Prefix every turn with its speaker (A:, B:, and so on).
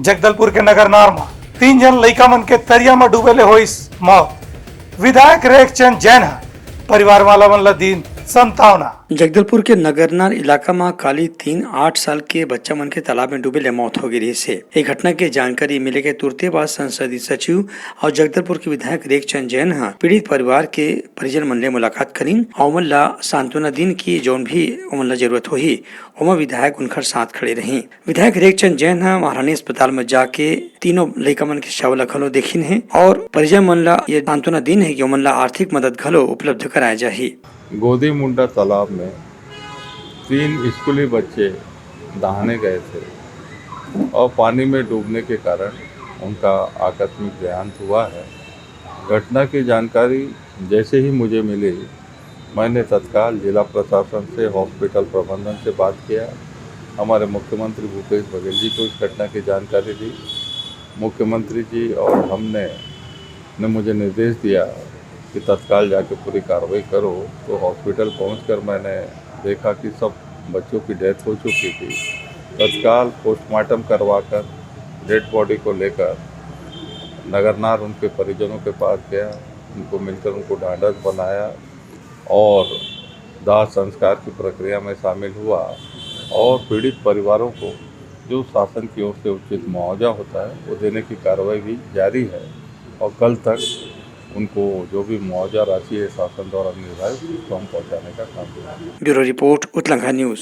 A: जगदलपुर के नगरनार में 3 जन लइका मन के तरिया में डूबेले होइस मौत। विधायक रेखचंद जैन परिवार वाला मन ला दीन संतावना।
B: जगदलपुर के नगरनार इलाका में काली 3-8 साल के बच्चा मन के तालाब में डूबे ले मौत हो गई है। एक घटना की जानकारी मिले के तुरंत बाद संसदीय सचिव और जगदलपुर के विधायक रेखचंद जैन पीड़ित परिवार के परिजन मन ले मुलाकात करीन और ओमन ला सांत्वना दिन की जौन भी ओमन ला जरूरत होही ओमा विधायक उनकर साथ खड़े रही। विधायक रेखचंद जैन महारानी अस्पताल में जाके तीनों लइका मन के शव ला घलो देखिन है और परिजन मन ला ये सांत्वना दिन है कि ओमन ला आर्थिक मदद घलो उपलब्ध कराया जाही।
C: गोदी मुंडा तालाब में 3 स्कूली बच्चे नहाने गए थे और पानी में डूबने के कारण उनका आकस्मिक देहांत हुआ है। घटना की जानकारी जैसे ही मुझे मिली, मैंने तत्काल जिला प्रशासन से, हॉस्पिटल प्रबंधन से बात किया। हमारे मुख्यमंत्री भूपेश बघेल जी को इस घटना की जानकारी दी। मुख्यमंत्री जी और हमने मुझे निर्देश दिया कि तत्काल जाके पूरी कार्रवाई करो। तो हॉस्पिटल पहुंचकर मैंने देखा कि सब बच्चों की डेथ हो चुकी थी। तत्काल पोस्टमार्टम करवाकर डेड बॉडी को लेकर नगरनार उनके परिजनों के पास गया। उनको मिलकर उनको ढांढस बनाया और दाह संस्कार की प्रक्रिया में शामिल हुआ और पीड़ित परिवारों को जो शासन की ओर से उचित मुआवजा होता है वो देने की कार्रवाई भी जारी है और कल तक उनको जो भी मुआवजा राशि है शासन द्वारा निर्धारित तो हम पहुँचाने का काम करेंगे।
B: Bureau report Uttarakhand news.